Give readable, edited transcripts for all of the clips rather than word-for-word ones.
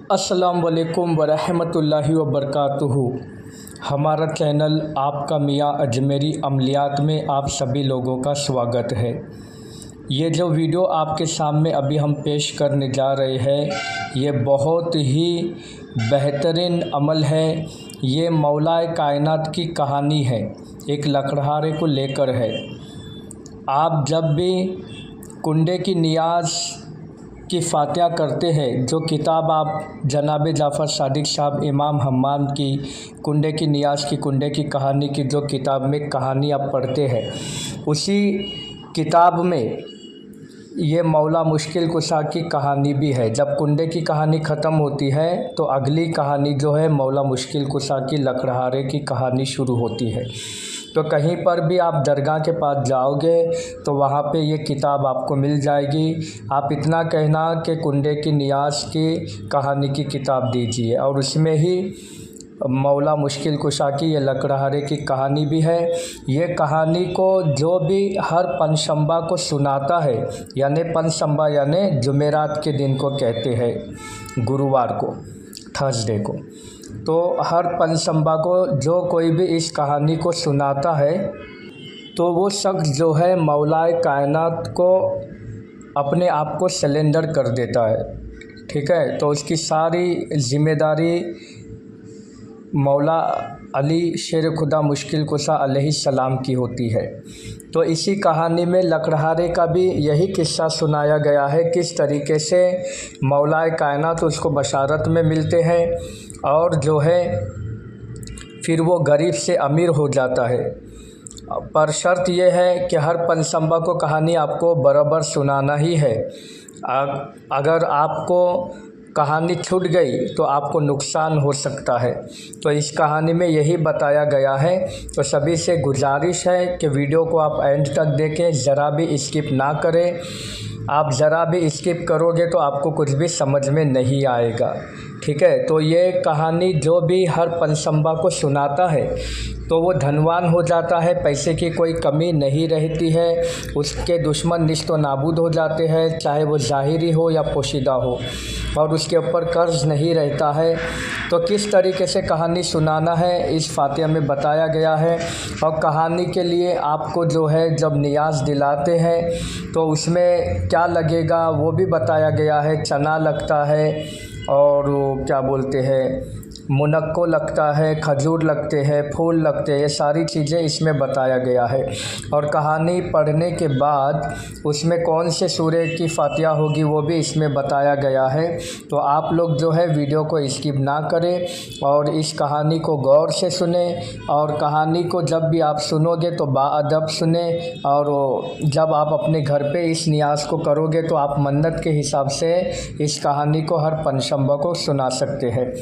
अस्सलाम वालेकुम वरहमतुल्लाहि वबरकातुहू। हमारा चैनल आपका मियाँ अजमेरी अमलियात में आप सभी लोगों का स्वागत है। ये जो वीडियो आपके सामने अभी हम पेश करने जा रहे हैं, ये बहुत ही बेहतरीन अमल है। ये मौलाए कायनात की कहानी है, एक लकड़हारे को लेकर है। आप जब भी कुंडे की नियाज़ की फ़ातिहा करते हैं, जो किताब आप जनाब जाफ़र सादिक साहब इमाम हम्माम की कुंडे की नियाज़ की कुंडे की कहानी की जो किताब में कहानी आप पढ़ते हैं, उसी किताब में ये मौला मुश्किल कुशा की कहानी भी है। जब कुंडे की कहानी ख़त्म होती है तो अगली कहानी जो है मौला मुश्किल कुशा की लकड़हारे की कहानी शुरू होती है। तो कहीं पर भी आप दरगाह के पास जाओगे तो वहाँ पे ये किताब आपको मिल जाएगी। आप इतना कहना कि कुंडे की नियाज़ की कहानी की किताब दीजिए, और उसमें ही मौला मुश्किल कुशा की ये लकड़हारे की कहानी भी है। ये कहानी को जो भी हर पंचशंबा को सुनाता है, यानी पंचशंबा यानी जुमेरात के दिन को कहते हैं, गुरुवार को, थर्सडे को, तो हर पंचशंबा को जो कोई भी इस कहानी को सुनाता है तो वो शख्स जो है मौलाए कायनात को अपने आप को सरेंडर कर देता है। ठीक है, तो उसकी सारी ज़िम्मेदारी मौला अली शेर खुदा मुश्किल कुशा अलैहिस्सलाम की होती है। तो इसी कहानी में लकड़हारे का भी यही किस्सा सुनाया गया है, किस तरीके से मौलाए कायनात उसको बशारत में मिलते हैं और जो है फिर वो गरीब से अमीर हो जाता है। पर शर्त यह है कि हर पंचशंबा को कहानी आपको बराबर सुनाना ही है। अगर आपको कहानी छूट गई तो आपको नुकसान हो सकता है। तो इस कहानी में यही बताया गया है। तो सभी से गुजारिश है कि वीडियो को आप एंड तक देखें, ज़रा भी स्किप ना करें। आप ज़रा भी स्किप करोगे तो आपको कुछ भी समझ में नहीं आएगा। ठीक है, तो ये कहानी जो भी हर पंचशंबा को सुनाता है तो वो धनवान हो जाता है, पैसे की कोई कमी नहीं रहती है। उसके दुश्मन निस्तो नाबूद हो जाते हैं, चाहे वो ज़ाहिरी हो या पोशीदा हो, और उसके ऊपर कर्ज नहीं रहता है। तो किस तरीके से कहानी सुनाना है इस फातिहा में बताया गया है। और कहानी के लिए आपको जो है जब नियाज़ दिलाते हैं तो उसमें क्या लगेगा वो भी बताया गया है। चना लगता है और क्या बोलते हैं, मुनक्को लगता है, खजूर लगते हैं, फूल लगते हैं, ये सारी चीज़ें इसमें बताया गया है। और कहानी पढ़ने के बाद उसमें कौन से सूरे की फातिहा होगी वो भी इसमें बताया गया है। तो आप लोग जो है वीडियो को स्किप ना करें और इस कहानी को गौर से सुने। और कहानी को जब भी आप सुनोगे तो बाअदब सुने, और जब आप अपने घर पे इस नियाज़ को करोगे तो आप मन्नत के हिसाब से इस कहानी को हर पंचशंबा को सुना सकते हैं।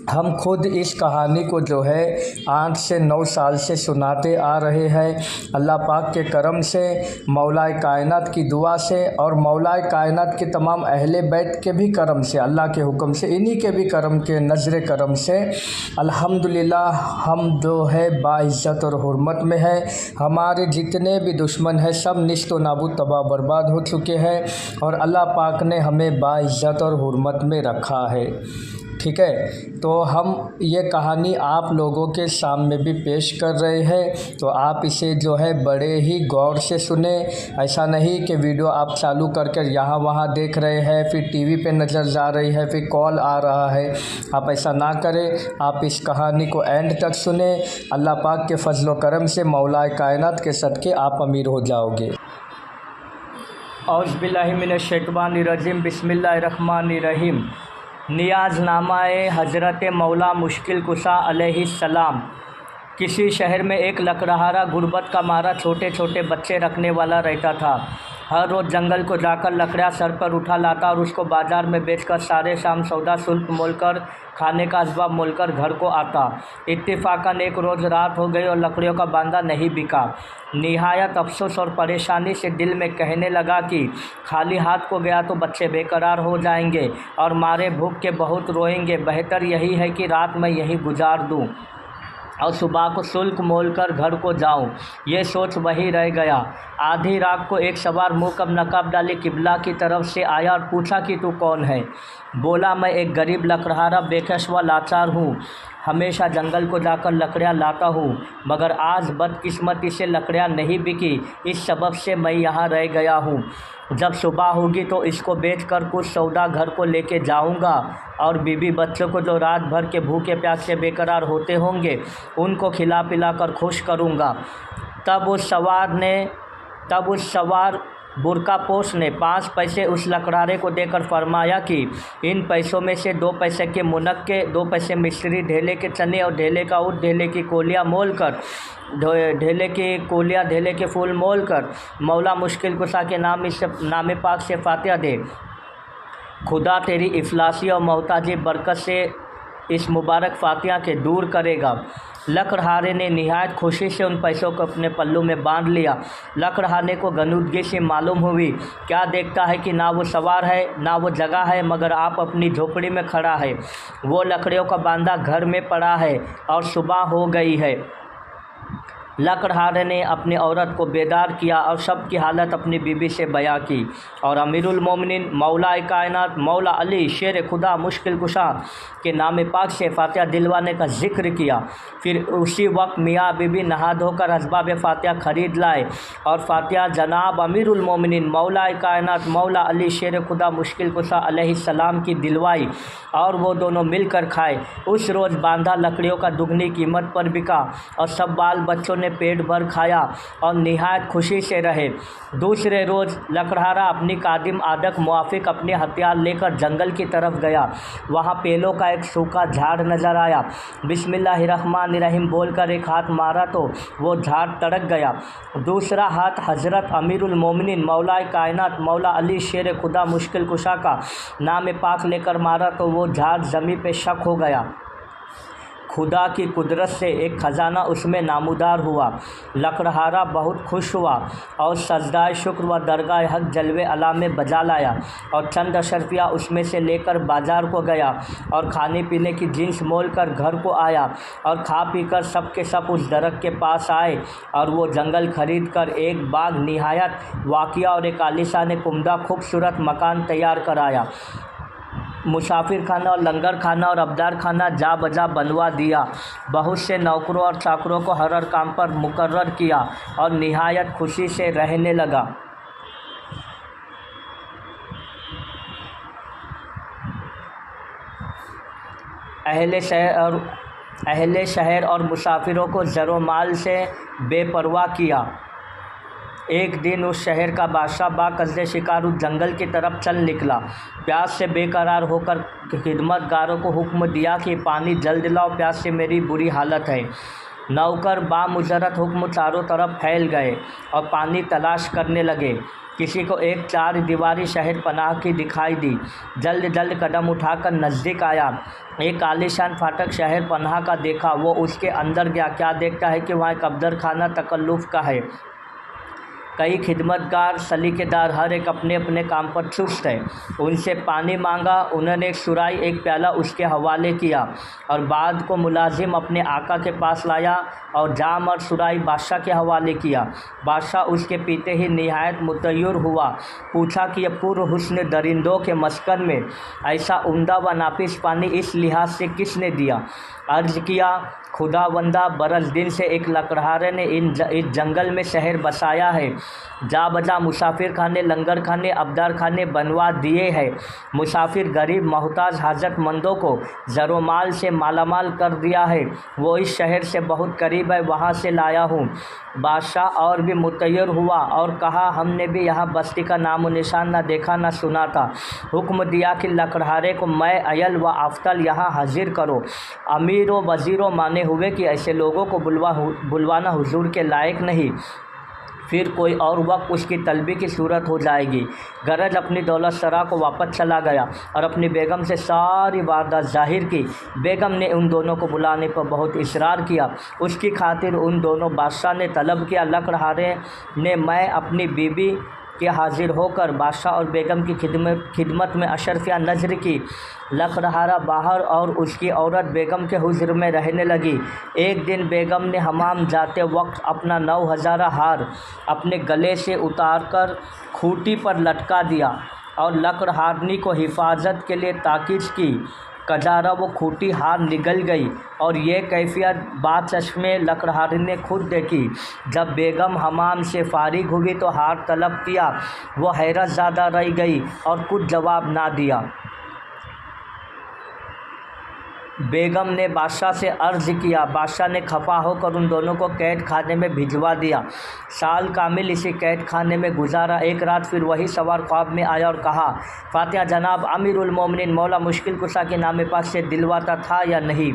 हम खुद इस कहानी को जो है 8 से 9 साल से सुनाते आ रहे हैं। अल्लाह पाक के करम से, मौलाए कायनात की दुआ से और मौलाए कायनात के तमाम अहले बैत के भी करम से, अल्लाह के हुक्म से, इन्हीं के भी करम के नज़र करम से अल्हम्दुलिल्लाह हम जो है बाइज़्ज़त और हुर्मत में है। हमारे जितने भी दुश्मन हैं सब निस्तो नाबूद तबाह बर्बाद हो चुके हैं, और अल्लाह पाक ने हमें बाइज़्ज़त और हुर्मत में रखा है। ठीक है, तो हम ये कहानी आप लोगों के सामने भी पेश कर रहे हैं, तो आप इसे जो है बड़े ही गौर से सुने। ऐसा नहीं कि वीडियो आप चालू करके यहाँ वहाँ देख रहे हैं, फिर टीवी पे नज़र जा रही है, फिर कॉल आ रहा है। आप ऐसा ना करें, आप इस कहानी को एंड तक सुने। अल्लाह पाक के फजल व करम से मौलाए कायनात के सदक़े आप अमीर हो जाओगे। औज़ु बिल्लाहि मिनश शैतानिर रजीम, बिस्मिल्लाहिर्रहमानिर रहीम। नियाज़नामाए हज़रत मौला मुश्किल कुशा अलैहिस्सलाम। किसी शहर में एक लकड़हारा गुर्बत का मारा छोटे छोटे बच्चे रखने वाला रहता था। हर रोज़ जंगल को जाकर लकड़ियाँ सर पर उठा लाता और उसको बाज़ार में बेचकर सारे शाम सौदा सुल्फ मोलकर, खाने का असबाब मोलकर घर को आता। इत्तेफाकन एक रोज़ रात हो गई और लकड़ियों का बांदा नहीं बिका। निहायत अफसोस और परेशानी से दिल में कहने लगा कि खाली हाथ को गया तो बच्चे बेकरार हो जाएंगे और मारे भूख के बहुत रोएंगे। बेहतर यही है कि रात में यहीं गुजार दूँ। और सुबह को शुल्क मोल कर घर को जाऊं, ये सोच वही रह गया। आधी रात को एक सवार मुँह कब नकाब डाले किबला की तरफ से आया और पूछा कि तू कौन है। बोला, मैं एक गरीब लकड़हारा बेकस व लाचार हूँ, हमेशा जंगल को जाकर लकड़ियाँ लाता हूँ, मगर आज बदकिस्मती से लकड़ियाँ नहीं बिकी, इस सबब से मैं यहाँ रह गया हूँ। जब सुबह होगी तो इसको बेचकर कुछ सौदा घर को लेके जाऊंगा और बीवी बच्चों को जो रात भर के भूखे प्यासे बेकरार होते होंगे उनको खिला पिला कर खुश करूंगा। तब उस सवार बुरकापोश ने 5 पैसे उस लकड़हारे को देकर फरमाया कि इन पैसों में से 2 पैसे के मुनक्के, 2 पैसे मिश्री, ढेले के चने और ढेले का ऊँट, ढेले की कोलियाँ मोल कर ढेले के फूल मोल कर मौला मुश्किल कुशा के नाम पाक से फातिहा दे। खुदा तेरी इफलासी और मोहताजी बरकत से इस मुबारक फातिहा के दूर करेगा। लकड़हारे ने निहायत खुशी से उन पैसों को अपने पल्लू में बांध लिया। लकड़हारे को गनुदगी से मालूम हुई, क्या देखता है कि ना वो सवार है ना वो जगह है, मगर आप अपनी झोपड़ी में खड़ा है। वो लकड़ियों का बांधा घर में पड़ा है और सुबह हो गई है। लकड़हारे ने अपनी औरत को बेदार किया और सब की हालत अपनी बीबी से बयां की और अमीरुल मोमिनीन मौला कायनात मौला अली शेर खुदा मुश्किल कुशा के नाम पाक से फातिहा दिलवाने का जिक्र किया। फिर उसी वक्त मियाँ बीबी नहा धोकर असबाब फातिहा खरीद लाए और फातिहा जनाब अमीरुल मोमिनीन मौला कायनात मौला अली शेर खुदा मुश्किल कुशा अलैहिस्सलाम की दिलवाई और वो दोनों मिलकर खाए। उस रोज़ बांधा लकड़ियों का दुगनी कीमत पर बिका और सब बाल बच्चों ने पेट भर खाया और निहायत खुशी से रहे। दूसरे रोज़ लकड़हारा अपनी कादिम आदत मुआफिक अपने हथियार लेकर जंगल की तरफ गया। वहाँ पेलों का एक सूखा झाड़ नज़र आया। बिस्मिल्लाहिर्रहमानिर्रहीम बोलकर एक हाथ मारा तो वो झाड़ तड़क गया। दूसरा हाथ हज़रत अमीरुल मोमिनीन मौला कायनात मौला अली शेर खुदा मुश्किल कुशा का नाम पाक लेकर मारा तो वो झाड़ ज़मीन पे शक हो गया। खुदा की कुदरत से एक ख़जाना उसमें नामूदार हुआ। लकड़हारा बहुत खुश हुआ और सजदाए शुक्र व दरगाह हक जलवे अला में बजा लाया और चंद अशरफिया उसमें से लेकर बाज़ार को गया और खाने पीने की जिन्स मोल कर घर को आया और खा पी कर सब के सब उस दरख्त के पास आए और वो जंगल खरीद कर एक बाग निहायत वाक़िया और एक आलीशान कुमदा खूबसूरत मकान तैयार कराया। मुसाफिर खाना और लंगर खाना और अबदार खाना जा बजा बनवा दिया। बहुत से नौकरों और चाकरों को हर काम पर मुकर्रर किया और निहायत खुशी से रहने लगा। अहले शहर और मुसाफिरों को ज़रो माल से बेपरवाह किया। एक दिन उस शहर का बादशाह बाक़स्दे शिकार उस जंगल की तरफ चल निकला। प्यास से बेकरार होकर खिदमतगारों को हुक्म दिया कि पानी जल्द लाओ, प्यास से मेरी बुरी हालत है। नौकर बामुजरत हुक्म चारों तरफ फैल गए और पानी तलाश करने लगे। किसी को एक 4 दीवारी शहर पनाह की दिखाई दी। जल्द कदम उठाकर नज़दीक आया। एक आलीशान फाटक शहर पनाह का देखा। वो उसके अंदर गया। क्या देखता है कि वहाँ एक अब्दर खाना तकल्लुफ़ का है। कई खिदमतगार सलीकेदार हर एक अपने अपने काम पर चुस्त है। उनसे पानी मांगा। उन्होंने एक सुराई एक प्याला उसके हवाले किया और बाद को मुलाजिम अपने आका के पास लाया और जाम और सुराई बादशाह के हवाले किया। बादशाह उसके पीते ही निहायत मुतय्यर हुआ। पूछा कि यह पूर्व हुस्न दरिंदों के मस्कन में ऐसा उम्दा व नाफिस पानी इस लिहाज से किसने दिया। अर्ज़ किया, खुदावंदा बरस दिन से एक लकड़हारे ने इस जंगल में शहर बसाया है। जा बजा मुसाफिर खाने लंगर खाने अबदार खाने बनवा दिए हैं। मुसाफिर गरीब मोहताज हाजतमंदों को ज़रो माल से मालामाल कर दिया है। वो इस शहर से बहुत करीब है, वहाँ से लाया हूँ। बादशाह और भी मुतय्यर हुआ और कहा, हमने भी यहाँ बस्ती का नामो निशान न देखा न सुना था। हुक्म दिया कि लकड़हारे को मैं अयल व आफ्तल यहाँ हाजिर करो। अमीरों वज़ीरों माने हुए कि ऐसे लोगों को बुलवाना हुजूर के लायक नहीं। फिर कोई और वक्त उसकी तलबी की सूरत हो जाएगी। गरज अपनी दौलत सरा को वापस चला गया और अपनी बेगम से सारी वारदात जाहिर की। बेगम ने उन दोनों को बुलाने पर बहुत इसरार किया। उसकी खातिर उन दोनों बादशाह ने तलब किया। लकड़हारे ने मैं अपनी बीबी कि हाजिर होकर बादशाह और बेगम की खिदमत में अशरफिया नज़र की। लकड़हारा बाहर और उसकी औरत बेगम के हुज्र में रहने लगी। एक दिन बेगम ने हमाम जाते वक्त अपना 9000 हार अपने गले से उतारकर खूंटी पर लटका दिया और लकड़हारनी को हिफाजत के लिए ताकीद की। कजारा वो खूंटी हार निगल गई और ये कैफियत बाचश्मे लकड़हारनी ने खुद देखी। जब बेगम हमाम से फारिग हुई तो हार तलब किया। वो हैरत ज़्यादा रह गई और कुछ जवाब ना दिया। बेगम ने बादशाह से अर्ज़ किया। बादशाह ने खफा होकर उन दोनों को कैद खाने में भिजवा दिया। साल कामिल इसी कैद खाने में गुजारा। एक रात फिर वही सवार ख्वाब में आया और कहा, फातिहा जनाब अमीरुल मोमिनीन मौला मुश्किल कुशा के नाम पाक से दिलवाता था या नहीं?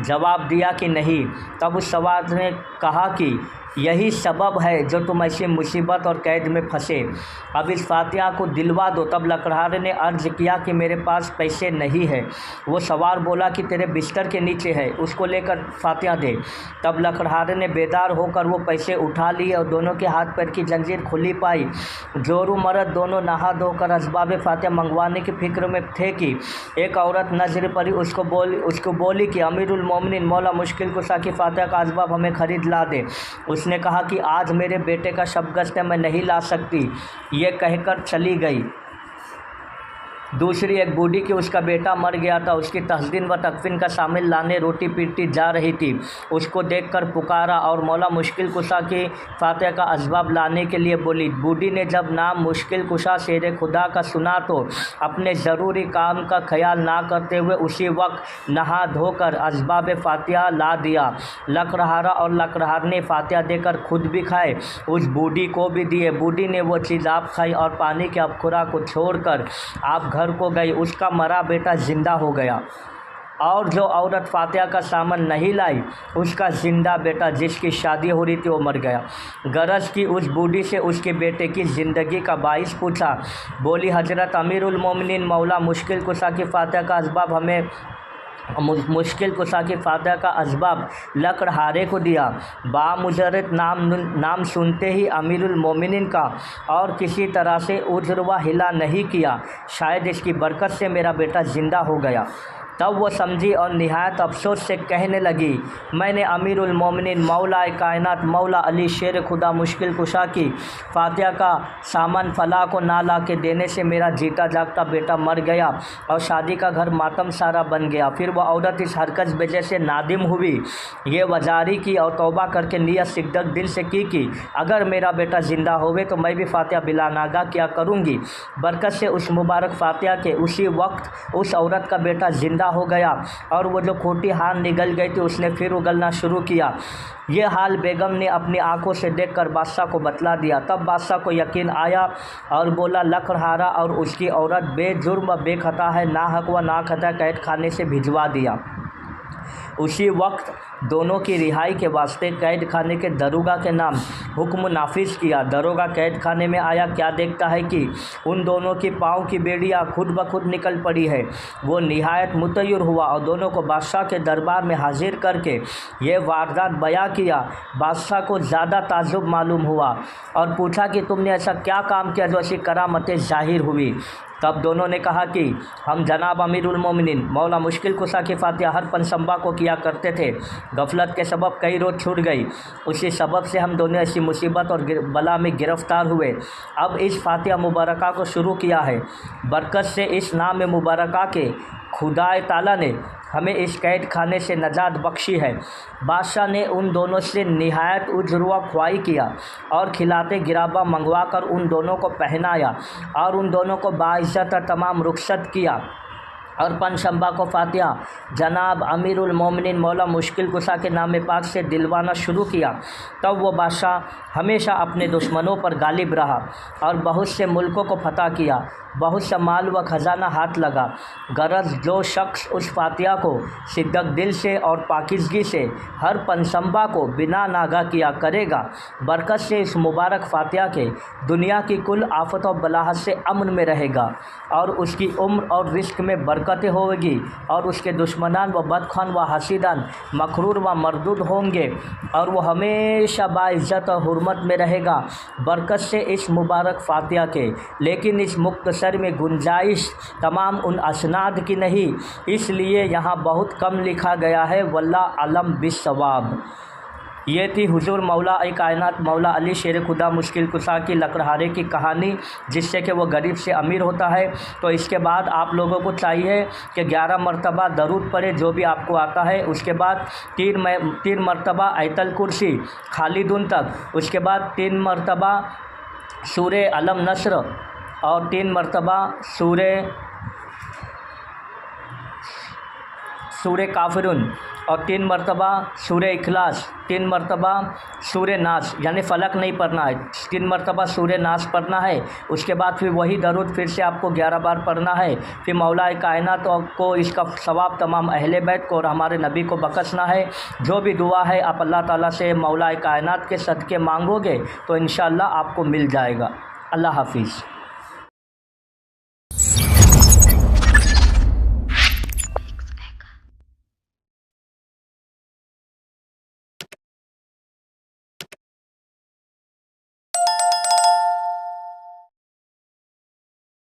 जवाब दिया कि नहीं। तब उस सवार ने कहा कि यही सबब है जो तुम ऐसी मुसीबत और कैद में फंसे। अब इस फातिहा को दिलवा दो। तब लकड़हारे ने अर्ज़ किया कि मेरे पास पैसे नहीं है। वो सवार बोला कि तेरे बिस्तर के नीचे है, उसको लेकर फातिहा दे। तब लकड़हारे ने बेदार होकर वो पैसे उठा लिए और दोनों के हाथ पैर की जंजीर खुली पाई। जोरू मर्द दोनों नहा धोकर असबाब फातिहा मंगवाने की फिक्र में थे कि एक औरत नजर पड़ी। उसको बोली कि अमीरुल मोमिनीन मौला मुश्किल कुशा की फातिहा का असबाब हमें ख़रीद ला दे। उसने कहा कि आज मेरे बेटे का शबगस्त है, मैं नहीं ला सकती। ये कहकर चली गई। दूसरी एक बूढ़ी कि उसका बेटा मर गया था, उसकी तस्दीन व तकफीन का शामिल लाने रोटी पीटती जा रही थी। उसको देखकर पुकारा और मौला मुश्किल कुशा की फातिहा का असबाब लाने के लिए बोली। बूढ़ी ने जब नाम मुश्किल कुशा शेर खुदा का सुना तो अपने ज़रूरी काम का ख्याल ना करते हुए उसी वक्त नहा धोकर असबाब फातिहा ला दिया। लकड़हारा और लकड़हारनी फातिहा देकर खुद भी खाए, उस बूढ़ी को भी दिए। बूढ़ी ने वो चीज़ आप खाई और पानी के अबखुरा को छोड़कर आप घर को गई। उसका मरा बेटा जिंदा हो गया। और जो औरत फातिहा का सामान नहीं लाई, उसका जिंदा बेटा जिसकी शादी हो रही थी वो मर गया। गरज की उस बूढ़ी से उसके बेटे की ज़िंदगी का बाइस पूछा। बोली, हजरत अमीरुल मोमिनीन मौला मुश्किल कुशा की फातिहा का असबाब हमें मुश्किल कुशा की फातिहा का असबाब लकड़हारे को दिया। बामुजरत नाम सुनते ही अमीरुल मोमिनीन का और किसी तरह से उज्र हिला नहीं किया। शायद इसकी बरकत से मेरा बेटा ज़िंदा हो गया। तब वो समझी और निहायत अफसोस से कहने लगी, मैंने अमीरुल मोमिनीन मौला कायनात मौला अली शेर खुदा मुश्किल कुशा की फातिहा का सामान फला को ना ला के देने से मेरा जीता जागता बेटा मर गया और शादी का घर मातम सारा बन गया। फिर वह औरत इस हरकत वजह से नादिम हुई, ये वजारी की और तौबा करके नियत सिद्दत दिल से की कि अगर मेरा बेटा ज़िंदा होवे तो मैं भी फातिहा बिला नागा क्या करूँगी। बरकत से उस मुबारक फातिहा के उसी वक्त उस औरत का बेटा ज़िंदा हो गया और वो जो खूंटी हार निगल गई थी उसने फिर उगलना शुरू किया। ये हाल बेगम ने अपनी आंखों से देखकर बादशाह को बतला दिया। तब बादशाह को यकीन आया और बोला, लकड़हारा और उसकी औरत बेजुर्म व बेखता है, ना हक व ना खता कैद खाने से भिजवा दिया। उसी वक्त दोनों की रिहाई के वास्ते कैद खाने के दरोगा के नाम हुक्म नाफिज किया। दरोगा कैद खाने में आया, क्या देखता है कि उन दोनों की पाँव की बेड़ियाँ खुद ब खुद निकल पड़ी है। वो निहायत मुतय्यर हुआ और दोनों को बादशाह के दरबार में हाजिर करके ये वारदात बयां किया। बादशाह को ज़्यादा ताज्जुब मालूम हुआ और पूछा कि तुमने ऐसा क्या काम किया जो ऐसी करामतें ज़ाहिर हुई। तब दोनों ने कहा कि हम जनाब अमीरुल मोमिनीन मौला मुश्किल कुशा की फातिहा हर पंसंबा को किया करते थे। गफलत के सबब कई रोज़ छूट गई, उसी सबब से हम दोनों ऐसी मुसीबत और बला में गिरफ़्तार हुए। अब इस फातिहा मुबारका को शुरू किया है। बरकत से इस नाम मुबारका के खुदाए ताला ने हमें इस कैद खाने से नजात बख्शी है। बादशाह ने उन दोनों से निहायत उजरुआ ख्वाही किया और खिलाते गिराबा मंगवा कर उन दोनों को पहनाया और उन दोनों को बाइज़्ज़त तमाम रुखसत किया और पंशंबा को फातिहा जनाब अमीरुल मोमिनीन मौला मुश्किल कुशा के नाम पाक से दिलवाना शुरू किया। तब वो बादशाह हमेशा अपने दुश्मनों पर गालिब रहा और बहुत से मुल्कों को फतह किया। बहुत सा माल व ख़जाना हाथ लगा। गरज जो शख्स उस फातिहा को सिद्दक दिल से और पाकिज़गी से हर पंसंबा को बिना नागा किया करेगा, बरकत से इस मुबारक फातिहा के दुनिया की कुल आफत और बलाहत से अमन में रहेगा और उसकी उम्र और रिस्क में बरकत बरकतें होगी और उसके दुश्मनान व बदखान व हसीदान मखरूर व मरदूद होंगे और वो हमेशा बाइज़्ज़त और हुर्मत में रहेगा बरकत से इस मुबारक फातिहा के। लेकिन इस मुख्तसर में गुंजाइश तमाम उन असनाद की नहीं, इसलिए यहाँ बहुत कम लिखा गया है। वल्लाह अलम बिस्सवाब। ये थी हुजूर मौला कायनात मौला अली शेर खुदा मुश्किल कुशा की लकड़हारे की कहानी, जिससे कि वो गरीब से अमीर होता है। तो इसके बाद आप लोगों को चाहिए कि 11 मरतबा दरूद पढ़े जो भी आपको आता है। उसके बाद 3 मरतबा आयतल कुर्सी खालिदुन तक, उसके बाद 3 मरतबा सूरे अलम नस्र और 3 मरतबा सूरे काफिरुन और 3 मरतबा सूरे इखलास, 3 मरतबा सूरे नास, यानी फ़लक नहीं पढ़ना है, 3 मरतबा सूरे नास पढ़ना है। उसके बाद फिर वही दरूद फिर से आपको 11 बार पढ़ना है। फिर मौला कायनात को इसका सवाब तमाम अहले बैत को और हमारे नबी को बख्शना है। जो भी दुआ है आप अल्लाह ताला से मौला कायनात के सदक़े मांगोगे तो इंशाअल्लाह आपको मिल जाएगा। अल्लाह हाफिज़।